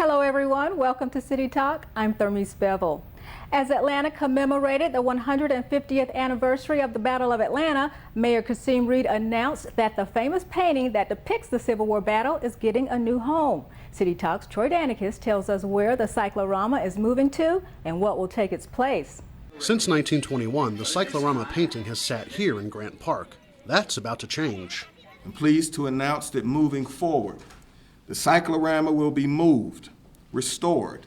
Hello everyone, welcome to City Talk. I'm Thermice Bevelle. As Atlanta commemorated the 150th anniversary of the Battle of Atlanta, Mayor Kasim Reed announced that the famous painting that depicts the Civil War battle is getting a new home. City Talk's Troy Danicus tells us where the cyclorama is moving to and what will take its place. Since 1921, the cyclorama painting has sat here in Grant Park. That's about to change. I'm pleased to announce that moving forward, the cyclorama will be moved, restored,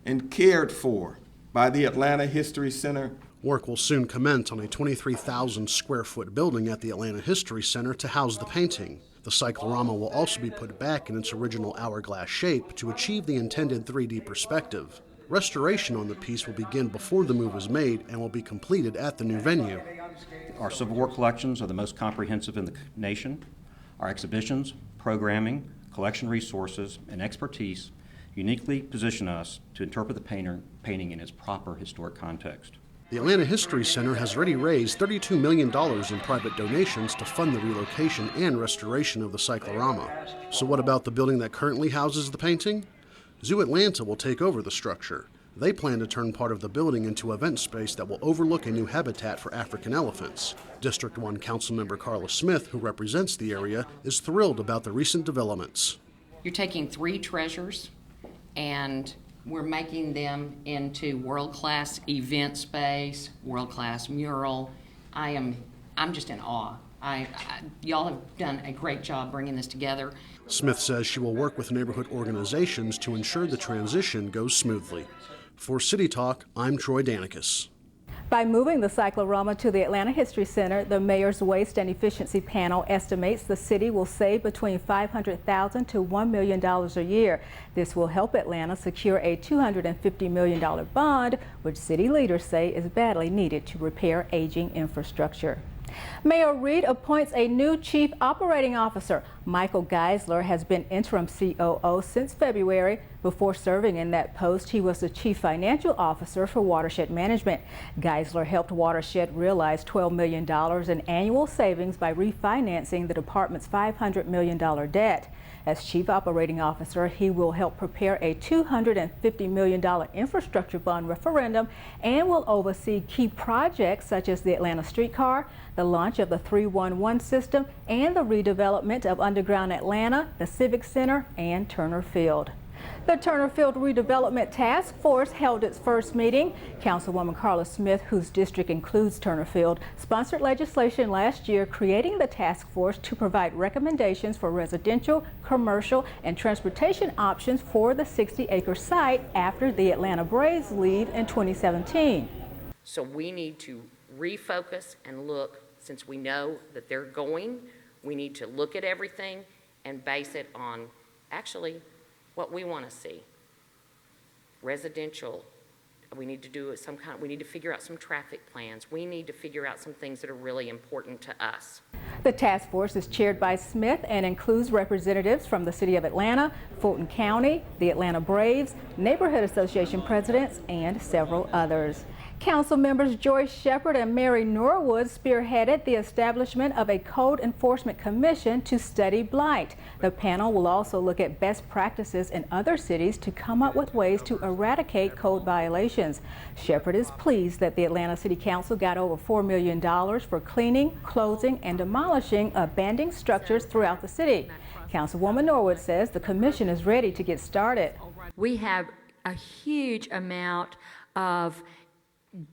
and cared for by the Atlanta History Center. Work will soon commence on a 23,000 square foot building at the Atlanta History Center to house the painting. The cyclorama will also be put back in its original hourglass shape to achieve the intended 3D perspective. Restoration on the piece will begin before the move is made and will be completed at the new venue. Our Civil War collections are the most comprehensive in the nation. Our exhibitions, programming, collection resources, and expertise uniquely position us to interpret the painting in its proper historic context. The Atlanta History Center has already raised $32 million in private donations to fund the relocation and restoration of the cyclorama. So what about the building that currently houses the painting? Zoo Atlanta will take over the structure. They plan to turn part of the building into event space that will overlook a new habitat for African elephants. District 1 Councilmember Carla Smith, who represents the area, is thrilled about the recent developments. You're taking three treasures and we're making them into world-class event space, world-class mural. I'm just in awe. Y'all have done a great job bringing this together. Smith says she will work with neighborhood organizations to ensure the transition goes smoothly. For City Talk, I'm Troy Danicus. By moving the cyclorama to the Atlanta History Center, the Mayor's Waste and Efficiency Panel estimates the city will save between $500,000 to $1 million a year. This will help Atlanta secure a $250 million bond, which city leaders say is badly needed to repair aging infrastructure. Mayor Reed appoints a new Chief Operating Officer. Michael Geisler has been interim COO since February. Before serving in that post, he was the Chief Financial Officer for Watershed Management. Geisler helped Watershed realize $12 million in annual savings by refinancing the department's $500 million debt. As Chief Operating Officer, he will help prepare a $250 million infrastructure bond referendum and will oversee key projects such as the Atlanta streetcar, the launch of the 311 system, and the redevelopment of Underground Atlanta, the Civic Center, and Turner Field. The Turner Field Redevelopment Task Force held its first meeting. Councilwoman Carla Smith, whose district includes Turner Field, sponsored legislation last year creating the task force to provide recommendations for residential, commercial, and transportation options for the 60-acre site after the Atlanta Braves leave in 2017. So we need to refocus and look, since we know that they're going, we need to look at everything and base it on actually what we want to see. Residential, we need to do we need to figure out some traffic plans. We need to figure out some things that are really important to us. The task force is chaired by Smith and includes representatives from the City of Atlanta, Fulton County, the Atlanta Braves, Neighborhood Association presidents, and several others. Council members Joyce Shepard and Mary Norwood spearheaded the establishment of a code enforcement commission to study blight. The panel will also look at best practices in other cities to come up with ways to eradicate code violations. Shepard is pleased that the Atlanta City Council got over $4 million for cleaning, closing, and demolishing abandoned structures throughout the city. Councilwoman Norwood says the commission is ready to get started. We have a huge amount of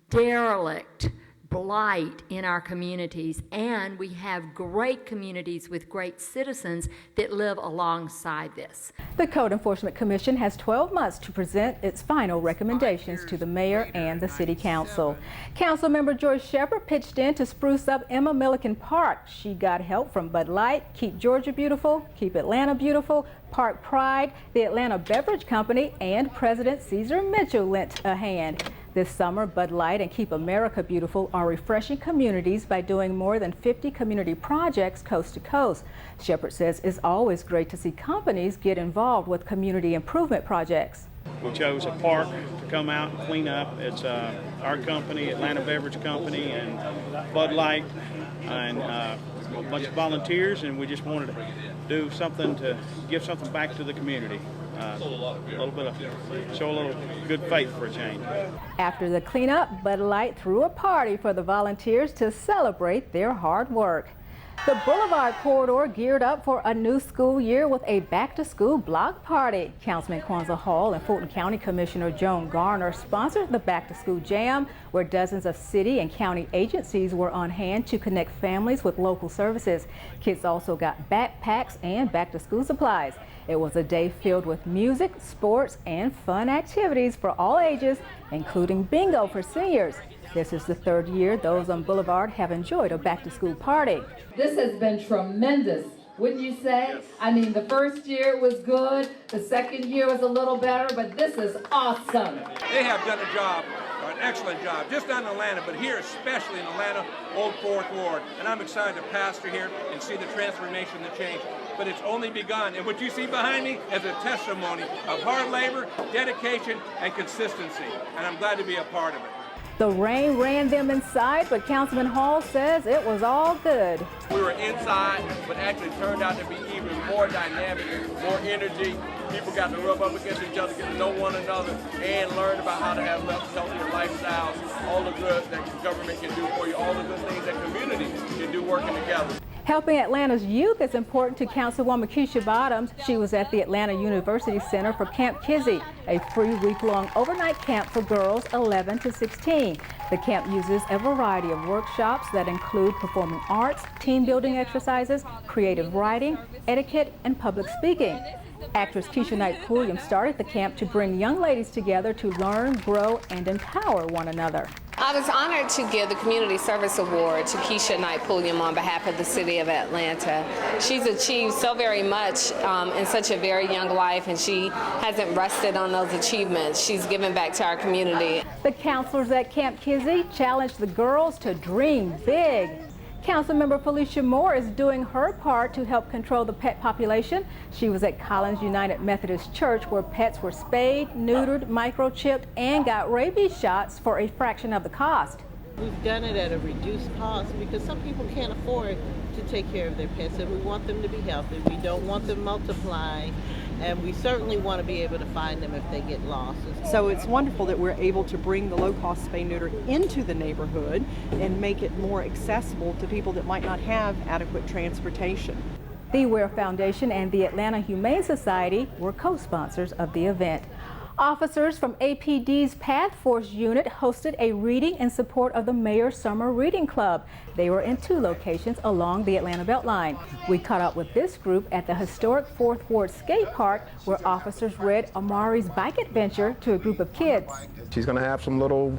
derelict blight in our communities, and we have great communities with great citizens that live alongside this. The Code Enforcement Commission has 12 months to present its final recommendations to the mayor and the city council. Councilmember Joyce Shepard pitched in to spruce up Emma Milliken Park. She got help from Bud Light, Keep Georgia Beautiful, Keep Atlanta Beautiful, Park Pride, the Atlanta Beverage Company, and President Caesar Mitchell lent a hand. This summer, Bud Light and Keep America Beautiful are refreshing communities by doing more than 50 community projects coast to coast. Shepard says it's always great to see companies get involved with community improvement projects. We chose a park to come out and clean up. It's our company, Atlanta Beverage Company, and Bud Light, and a bunch of volunteers, and we just wanted to do something to give something back to the community. show a little good faith for a change. After the cleanup, Bud Light threw a party for the volunteers to celebrate their hard work. The Boulevard corridor geared up for a new school year with a back-to-school block party. Councilman Kwanzaa Hall and Fulton County Commissioner Joan Garner sponsored the back-to-school jam, where dozens of city and county agencies were on hand to connect families with local services. Kids also got backpacks and back-to-school supplies. It was a day filled with music, sports, and fun activities for all ages, including bingo for seniors. This is the third year those on Boulevard have enjoyed a back-to-school party. This has been tremendous, wouldn't you say? I mean, the first year was good, the second year was a little better, but this is awesome. They have done a job, an excellent job, just not in Atlanta, but here, especially in Atlanta, Old Fourth Ward. And I'm excited to pastor here and see the transformation, the change. But it's only begun. And what you see behind me is a testimony of hard labor, dedication, and consistency. And I'm glad to be a part of it. The rain ran them inside, but Councilman Hall says it was all good. We were inside, but actually turned out to be even more dynamic, more energy. People got to rub up against each other, get to know one another, and learn about how to have healthier lifestyles, all the good that government can do for you, all the good things that community can do working together. Helping Atlanta's youth is important to Councilwoman Keisha Bottoms. She was at the Atlanta University Center for Camp Kizzy, a free week-long overnight camp for girls 11 to 16. The camp uses a variety of workshops that include performing arts, team building exercises, creative writing, etiquette, and public speaking. Actress Keisha Knight-Pulliam started the camp to bring young ladies together to learn, grow, and empower one another. I was honored to give the Community Service Award to Keisha Knight-Pulliam on behalf of the City of Atlanta. She's achieved so very much in such a very young life, and she hasn't rested on those achievements. She's given back to our community. The counselors at Camp Kizzy challenged the girls to dream big. Councilmember Felicia Moore is doing her part to help control the pet population. She was at Collins United Methodist Church, where pets were spayed, neutered, microchipped, and got rabies shots for a fraction of the cost. We've done it at a reduced cost because some people can't afford to take care of their pets, and we want them to be healthy. We don't want them multiplying, and we certainly want to be able to find them if they get lost. So it's wonderful that we're able to bring the low-cost spay-neuter into the neighborhood and make it more accessible to people that might not have adequate transportation. The Ware Foundation and the Atlanta Humane Society were co-sponsors of the event. Officers from APD's Path Force unit hosted a reading in support of the Mayor's Summer Reading Club. They were in 2 locations along the Atlanta Beltline. We caught up with this group at the historic 4th Ward Skate Park, where officers read Amari's bike adventure to a group of kids. She's going to have some little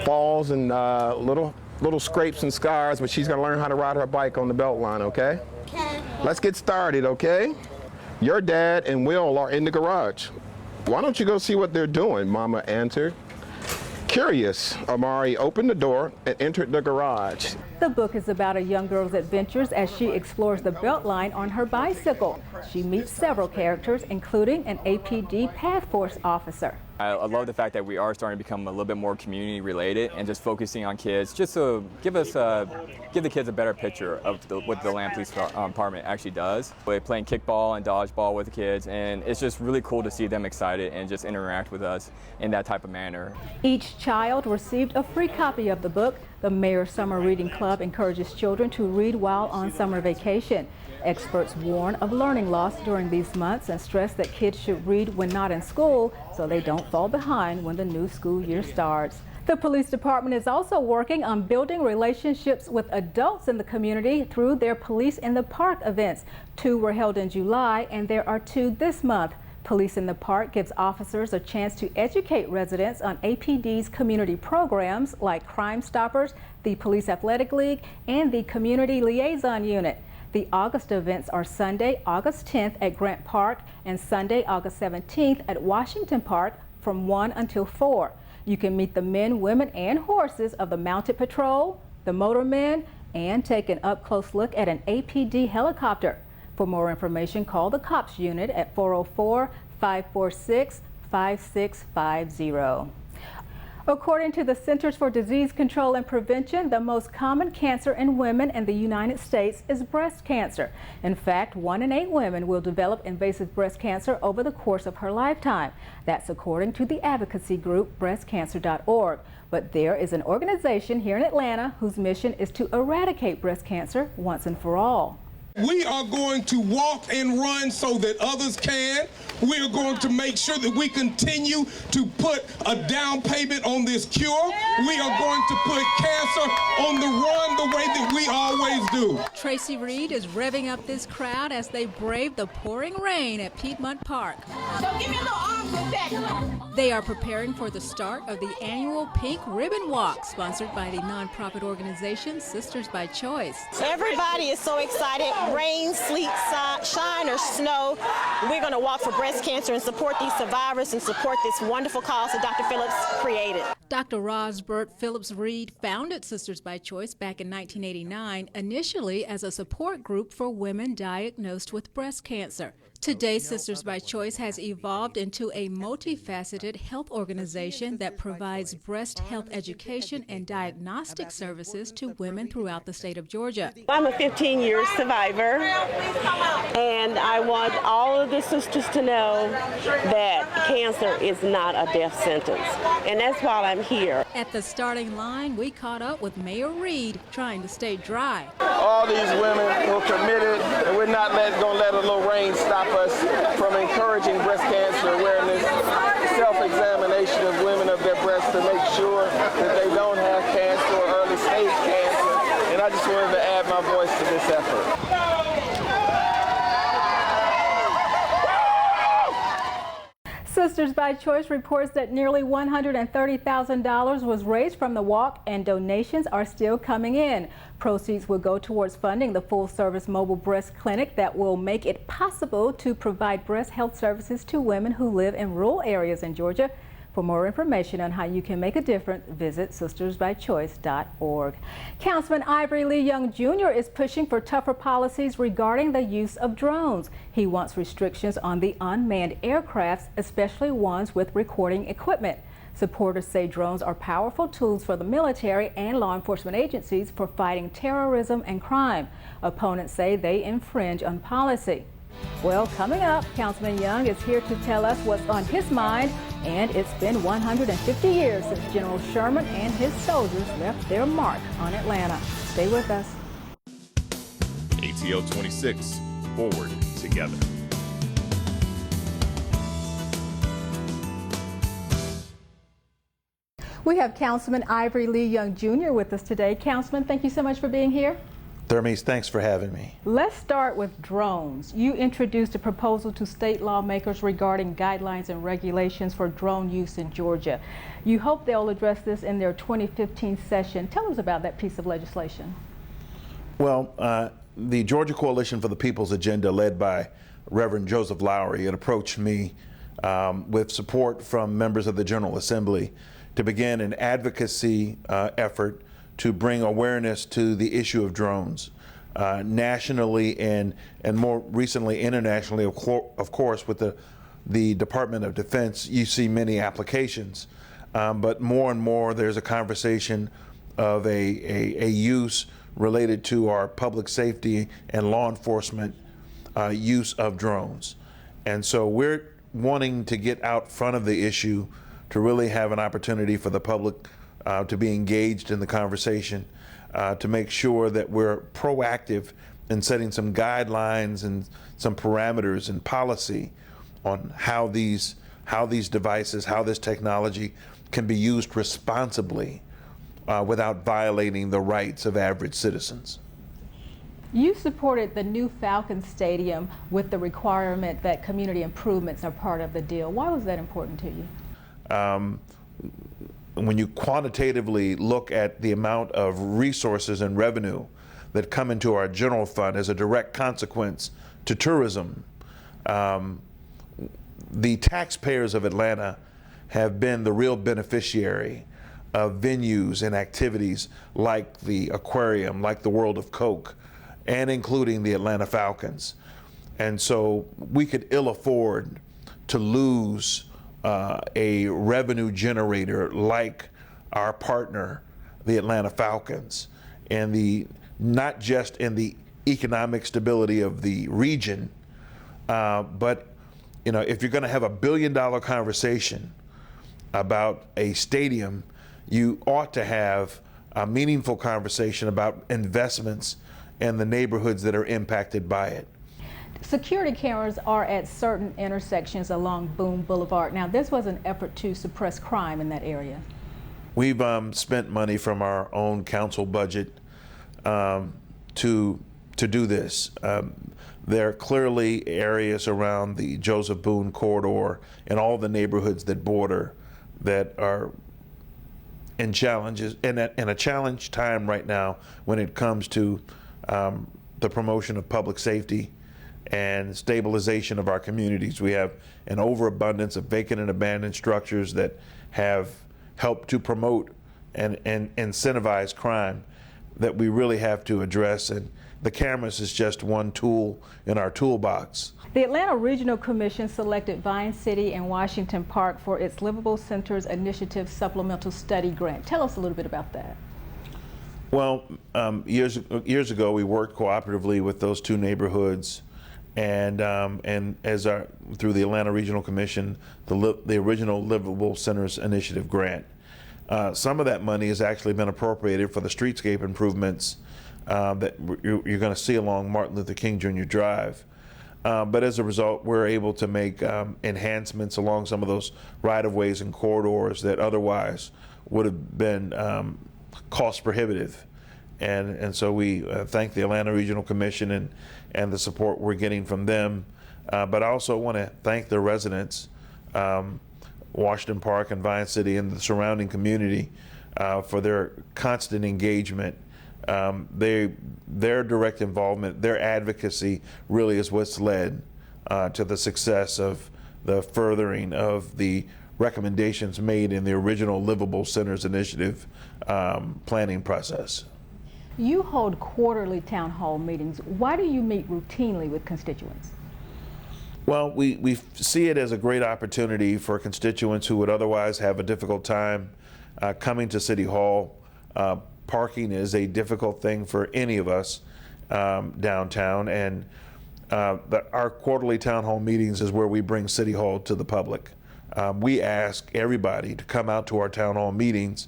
falls and little scrapes and scars, but she's going to learn how to ride her bike on the Beltline, okay? Let's get started, okay? Your dad and Will are in the garage. Why don't you go see what they're doing, Mama answered. Curious, Amari opened the door and entered the garage. The book is about a young girl's adventures as she explores the Beltline on her bicycle. She meets several characters, including an APD Path Force officer. I love the fact that we are starting to become a little bit more community related and just focusing on kids, just to give the kids a better picture of what the Atlanta Police Department actually does. We're playing kickball and dodgeball with the kids, and it's just really cool to see them excited and just interact with us in that type of manner. Each child received a free copy of the book. The Mayor's Summer Reading Club encourages children to read while on summer vacation. Experts warn of learning loss during these months and stress that kids should read when not in school so they don't fall behind when the new school year starts. The police department is also working on building relationships with adults in the community through their Police in the Park events. 2 were held in July, and there are 2 this month. Police in the Park gives officers a chance to educate residents on APD's community programs like Crime Stoppers, the Police Athletic League, and the Community Liaison Unit. The August events are Sunday, August 10th at Grant Park and Sunday, August 17th at Washington Park from 1 until 4. You can meet the men, women, and horses of the Mounted Patrol, the Motormen, and take an up-close look at an APD helicopter. For more information, call the COPS unit at 404-546-5650. According to the Centers for Disease Control and Prevention, the most common cancer in women in the United States is breast cancer. In fact, 1 in 8 women will develop invasive breast cancer over the course of her lifetime. That's according to the advocacy group breastcancer.org. But there is an organization here in Atlanta whose mission is to eradicate breast cancer once and for all. We are going to walk and run so that others can. We are going to make sure that we continue to put a down payment on this cure. We are going to put cancer on the run the way that we always do. Tracy Reed is revving up this crowd as they brave the pouring rain at Piedmont Park. So give me a little arm with that. They are preparing for the start of the annual Pink Ribbon Walk, sponsored by the nonprofit organization Sisters by Choice. Everybody is so excited. Rain, sleet, shine, or snow. We're going to walk for breast cancer and support these survivors and support this wonderful cause that Dr. Phillips created. Dr. Rosbert Phillips Reed founded Sisters by Choice back in 1989, initially as a support group for women diagnosed with breast cancer. Today, Sisters by Choice has evolved into a multifaceted health organization that provides breast health education and diagnostic services to women throughout the state of Georgia. I'm a 15-year survivor, and I want all of the sisters to know that cancer is not a death sentence, and that's why I'm here. At the starting line, we caught up with Mayor Reed, trying to stay dry. All these women were committed, and we're not going to let a little rain stop us from encouraging breast cancer awareness, self-examination of women of their breasts to make sure that they don't have cancer or early stage cancer. And I just wanted to add my voice to this effort. Sisters by Choice reports that nearly $130,000 was raised from the walk, and donations are still coming in. Proceeds will go towards funding the full-service mobile breast clinic that will make it possible to provide breast health services to women who live in rural areas in Georgia. For more information on how you can make a difference, visit sistersbychoice.org. Councilman Ivory Lee Young Jr. is pushing for tougher policies regarding the use of drones. He wants restrictions on the unmanned aircrafts, especially ones with recording equipment. Supporters say drones are powerful tools for the military and law enforcement agencies for fighting terrorism and crime. Opponents say they infringe on policy. Well, coming up, Councilman Young is here to tell us what's on his mind, and it's been 150 years since General Sherman and his soldiers left their mark on Atlanta. Stay with us. ATL 26, forward together. We have Councilman Ivory Lee Young Jr. with us today. Councilman, thank you so much for being here. Thermice, thanks for having me. Let's start with drones. You introduced a proposal to state lawmakers regarding guidelines and regulations for drone use in Georgia. You hope they'll address this in their 2015 session. Tell us about that piece of legislation. Well, the Georgia Coalition for the People's Agenda, led by Reverend Joseph Lowry, had approached me with support from members of the General Assembly to begin an advocacy effort to bring awareness to the issue of drones nationally and more recently internationally. Of course, with the Department of Defense, you see many applications, but more and more there's a conversation of a use related to our public safety and law enforcement use of drones. And so we're wanting to get out front of the issue to really have an opportunity for the public to be engaged in the conversation, to make sure that we're proactive in setting some guidelines and some parameters and policy on how these devices, how this technology can be used responsibly without violating the rights of average citizens. You supported the new Falcon Stadium with the requirement that community improvements are part of the deal. Why was that important to you? When you quantitatively look at the amount of resources and revenue that come into our general fund as a direct consequence to tourism, the taxpayers of Atlanta have been the real beneficiary of venues and activities like the aquarium, like the World of Coke, and including the Atlanta Falcons. And so we could ill afford to lose a revenue generator like our partner, the Atlanta Falcons, and not just in the economic stability of the region, but if you're going to have a $1 billion conversation about a stadium, you ought to have a meaningful conversation about investments in the neighborhoods that are impacted by it. Security cameras are at certain intersections along Boone Boulevard. Now, this was an effort to suppress crime in that area. We've spent money from our own council budget to do this. There are clearly areas around the Joseph Boone corridor and all the neighborhoods that border that are in challenges, in a challenge time right now when it comes to the promotion of public safety and stabilization of our communities. We have an overabundance of vacant and abandoned structures that have helped to promote and incentivize crime that we really have to address, and the cameras is just one tool in our toolbox. The Atlanta Regional Commission selected Vine City and Washington Park for its Livable Centers Initiative Supplemental Study Grant. Tell us a little bit about that. Well, years ago, we worked cooperatively with those two neighborhoods, and through the Atlanta Regional Commission, the original Livable Centers Initiative grant. Some of that money has actually been appropriated for the streetscape improvements that you're going to see along Martin Luther King Jr. Drive. But as a result, we're able to make enhancements along some of those right-of-ways and corridors that otherwise would have been cost prohibitive. And so we thank the Atlanta Regional Commission and the support we're getting from them. But I also want to thank the residents, Washington Park and Vine City and the surrounding community for their constant engagement. Their direct involvement, their advocacy really is what's led to the success of the furthering of the recommendations made in the original Livable Centers Initiative planning process. You hold quarterly town hall meetings. Why do you meet routinely with constituents? Well, we see it as a great opportunity for constituents who would otherwise have a difficult time coming to City Hall. Parking is a difficult thing for any of us downtown, and our quarterly town hall meetings is where we bring City Hall to the public. We ask everybody to come out to our town hall meetings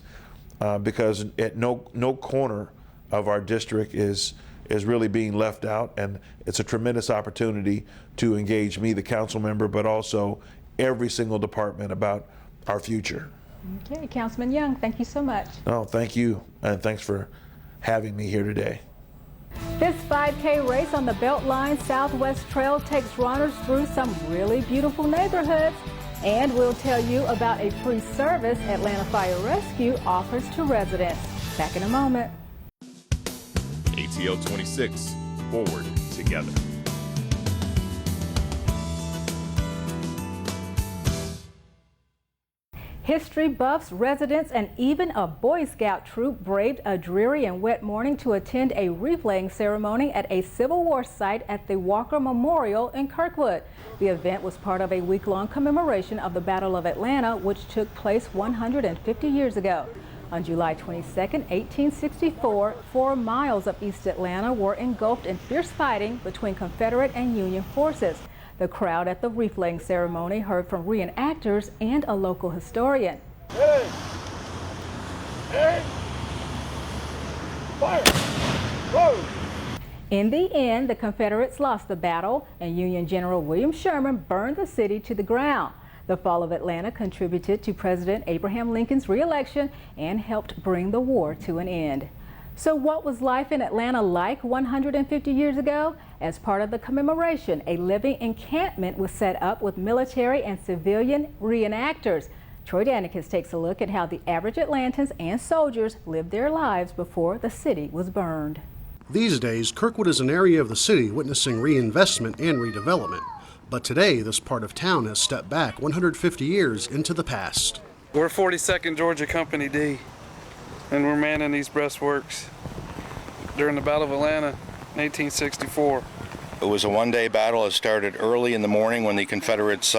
because at no corner of our district is really being left out, and it's a tremendous opportunity to engage me, the council member, but also every single department about our future. Okay, Councilman Young, thank you so much. Oh, thank you, and thanks for having me here today. This 5K race on the Beltline Southwest Trail takes runners through some really beautiful neighborhoods, and we'll tell you about a free service Atlanta Fire Rescue offers to residents. Back in a moment. ATL 26, forward together. History buffs, residents, and even a Boy Scout troop braved a dreary and wet morning to attend a wreath-laying ceremony at a Civil War site at the Walker Memorial in Kirkwood. The event was part of a week-long commemoration of the Battle of Atlanta, which took place 150 years ago. On July 22, 1864, 4 miles of East Atlanta were engulfed in fierce fighting between Confederate and Union forces. The crowd at the wreath-laying ceremony heard from reenactors and a local historian. Hey! Hey! Fire! Whoa! In the end, the Confederates lost the battle, and Union General William Sherman burned the city to the ground. The fall of Atlanta contributed to President Abraham Lincoln's re-election and helped bring the war to an end. So what was life in Atlanta like 150 years ago? As part of the commemoration, a living encampment was set up with military and civilian reenactors. Troy Danicus takes a look at how the average Atlantans and soldiers lived their lives before the city was burned. These days, Kirkwood is an area of the city witnessing reinvestment and redevelopment. But today, this part of town has stepped back 150 years into the past. We're 42nd Georgia Company D, and we're manning these breastworks during the Battle of Atlanta in 1864. It was a one-day battle. It started early in the morning when the Confederates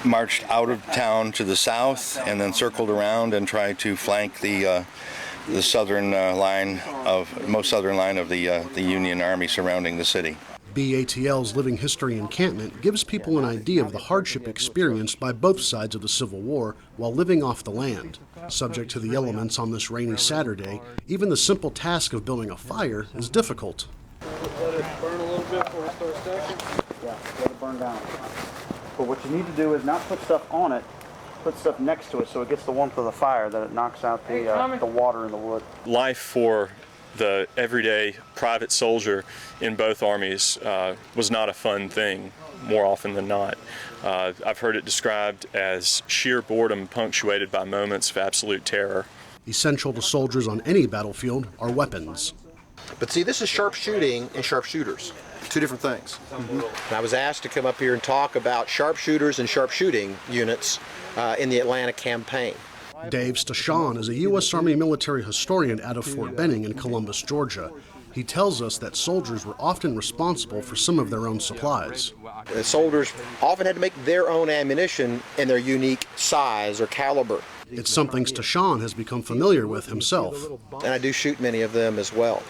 marched out of town to the south and then circled around and tried to flank the southern line of most southern line of the Union Army surrounding the city. BATL's Living History encampment gives people an idea of the hardship experienced by both sides of the Civil War while living off the land. Subject to the elements on this rainy Saturday, even the simple task of building a fire is difficult. Let it burn a little bit before we start stacking? Yeah, let it burn down. But what you need to do is not put stuff on it, put stuff next to it so it gets the warmth of the fire, that it knocks out the water in the wood. Life for the everyday private soldier in both armies was not a fun thing, more often than not. I've heard it described as sheer boredom punctuated by moments of absolute terror. Essential to soldiers on any battlefield are weapons. But see, this is sharpshooting and sharpshooters, two different things. And I was asked to come up here and talk about sharpshooters and sharpshooting units in the Atlanta campaign. Dave Stachon is a U.S. Army military historian out of Fort Benning in Columbus, Georgia. He tells us that soldiers were often responsible for some of their own supplies. The soldiers often had to make their own ammunition in their unique size or caliber. It's something Stachon has become familiar with himself. And I do shoot many of them as well.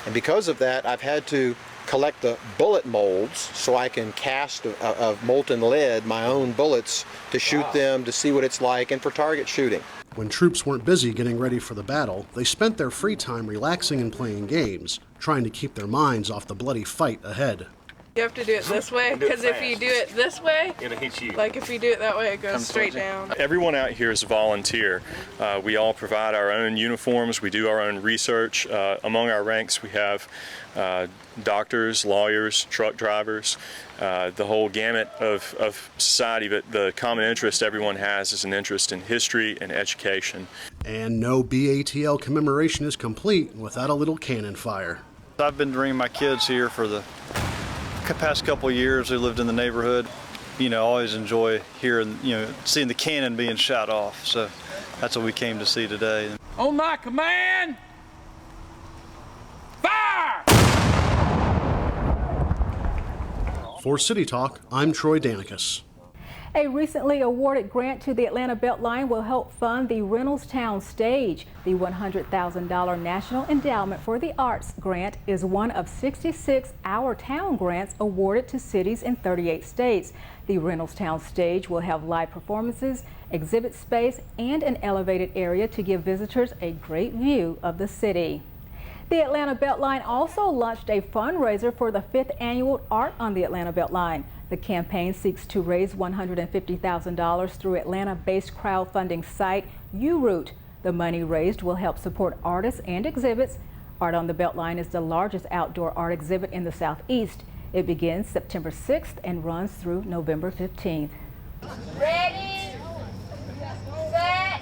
And because of that, I've had to collect the bullet molds so I can cast of molten lead my own bullets to shoot them, to see what it's like, and for target shooting. When troops weren't busy getting ready for the battle, they spent their free time relaxing and playing games, trying to keep their minds off the bloody fight ahead. You have to do it this way, because if you do it this way, it'll hit you. Like if you do it that way, it goes straight down. Everyone out here is a volunteer. We all provide our own uniforms. We do our own research. Among our ranks, we have doctors, lawyers, truck drivers, the whole gamut of society, but the common interest everyone has is an interest in history and education. And no BATL commemoration is complete without a little cannon fire. I've been bringing my kids here for the past couple of years. They lived in the neighborhood. Always enjoy hearing, seeing the cannon being shot off. So that's what we came to see today. On my command, fire! For City Talk, I'm Troy Danicus. A recently awarded grant to the Atlanta Beltline will help fund the Reynoldstown stage. The $100,000 National Endowment for the Arts grant is one of 66 Our Town grants awarded to cities in 38 states. The Reynoldstown stage will have live performances, exhibit space, and an elevated area to give visitors a great view of the city. The Atlanta Beltline also launched a fundraiser for the 5th annual Art on the Atlanta Beltline. The campaign seeks to raise $150,000 through Atlanta-based crowdfunding site URoot. The money raised will help support artists and exhibits. Art on the Beltline is the largest outdoor art exhibit in the Southeast. It begins September 6th and runs through November 15th. Ready, set,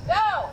go!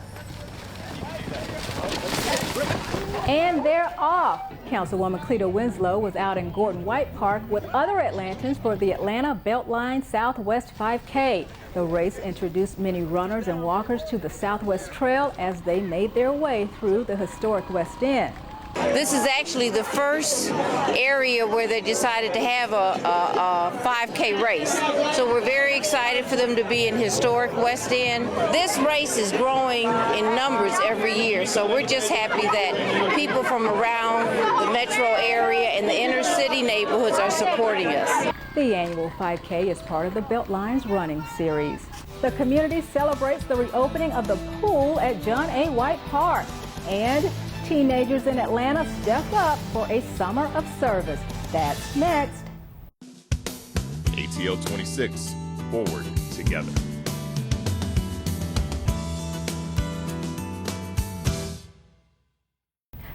And they're off. Councilwoman Cleta Winslow was out in Gordon White Park with other Atlantans for the Atlanta Beltline Southwest 5K. The race introduced many runners and walkers to the Southwest Trail as they made their way through the historic West End. This is actually the first area where they decided to have a 5K race. So we're very excited for them to be in historic West End. This race is growing in numbers every year, so we're just happy that people from around the metro area and the inner city neighborhoods are supporting us. The annual 5K is part of the Beltline's running series. The community celebrates the reopening of the pool at John A. White Park. And teenagers in Atlanta step up for a summer of service. That's next. ATL 26, forward together.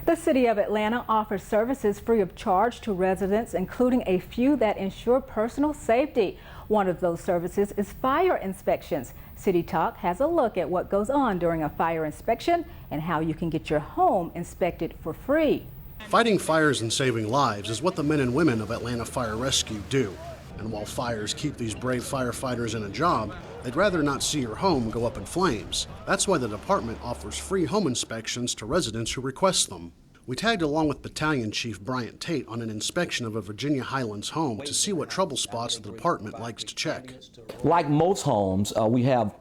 The City of Atlanta offers services free of charge to residents, including a few that ensure personal safety. One of those services is fire inspections. City Talk has a look at what goes on during a fire inspection and how you can get your home inspected for free. Fighting fires and saving lives is what the men and women of Atlanta Fire Rescue do. And while fires keep these brave firefighters in a job, they'd rather not see your home go up in flames. That's why the department offers free home inspections to residents who request them. We tagged along with Battalion Chief Bryant Tate on an inspection of a Virginia Highlands home to see what trouble spots the department likes to check. Like most homes, we have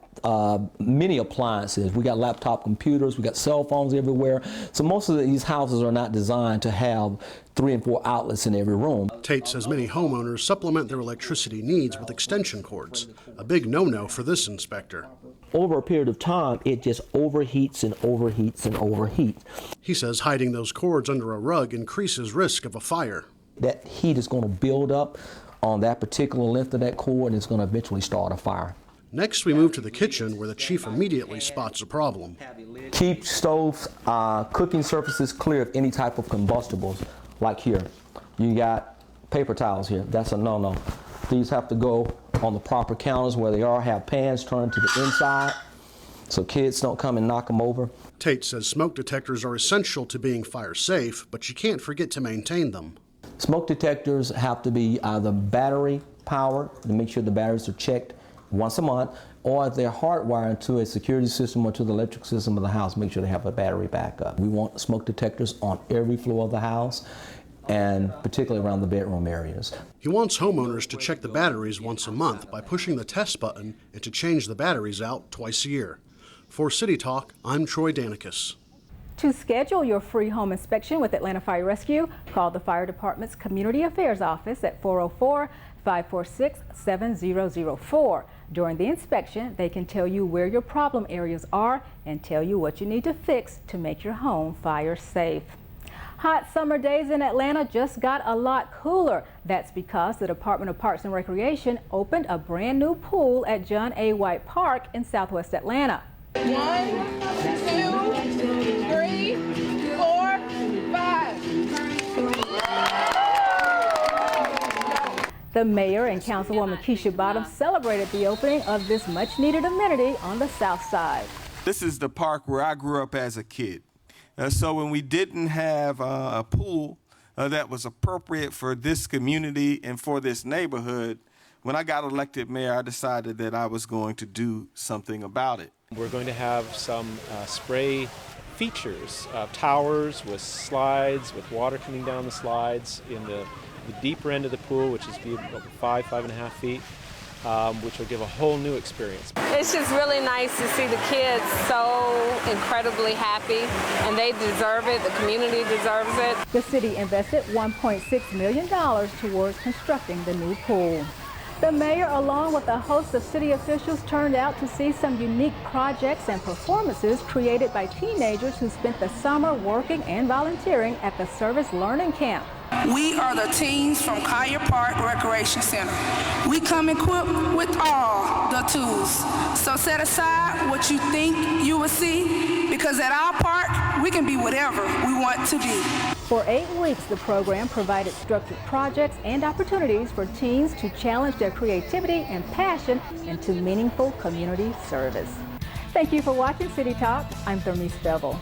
many appliances. We got laptop computers, we got cell phones everywhere. So most of these houses are not designed to have 3 and 4 outlets in every room. Tate says many homeowners supplement their electricity needs with extension cords, a big no-no for this inspector. Over a period of time, it just overheats and overheats and overheats. He says hiding those cords under a rug increases risk of a fire. That heat is going to build up on that particular length of that cord, and it's going to eventually start a fire. Next, we move to the kitchen, where the chief immediately spots a problem. Keep stoves, cooking surfaces clear of any type of combustibles, like here. You got paper towels here. That's a no-no. These have to go on the proper counters where they are, have pans turned to the inside so kids don't come and knock them over. Tate says smoke detectors are essential to being fire safe, but you can't forget to maintain them. Smoke detectors have to be either battery powered, to make sure the batteries are checked once a month, or if they're hardwired to a security system or to the electric system of the house, make sure they have a battery backup. We want smoke detectors on every floor of the house, and particularly around the bedroom areas. He wants homeowners to check the batteries once a month by pushing the test button and to change the batteries out twice a year. For City Talk, I'm Troy Danicus. To schedule your free home inspection with Atlanta Fire Rescue, call the Fire Department's Community Affairs Office at 404-546-7004. During the inspection, they can tell you where your problem areas are and tell you what you need to fix to make your home fire safe. Hot summer days in Atlanta just got a lot cooler. That's because the Department of Parks and Recreation opened a brand new pool at John A. White Park in Southwest Atlanta. 1, 2, 3, 4, 5. The mayor and Councilwoman Keisha Bottoms celebrated the opening of this much-needed amenity on the south side. This is the park where I grew up as a kid. So when we didn't have a pool that was appropriate for this community and for this neighborhood, when I got elected mayor, I decided that I was going to do something about it. We're going to have some spray features, towers with slides, with water coming down the slides in the deeper end of the pool, which is about 5.5 feet, which will give a whole new experience. It's just really nice to see the kids so incredibly happy, and they deserve it. The community deserves it. The city invested $1.6 million towards constructing the new pool. The mayor, along with a host of city officials, turned out to see some unique projects and performances created by teenagers who spent the summer working and volunteering at the Service Learning Camp. We are the teens from Collier Park Recreation Center. We come equipped with all the tools. So set aside what you think you will see, because at our park, we can be whatever we want to be. For 8 weeks, the program provided structured projects and opportunities for teens to challenge their creativity and passion into meaningful community service. Thank you for watching City Talk. I'm Thermice Bevelle.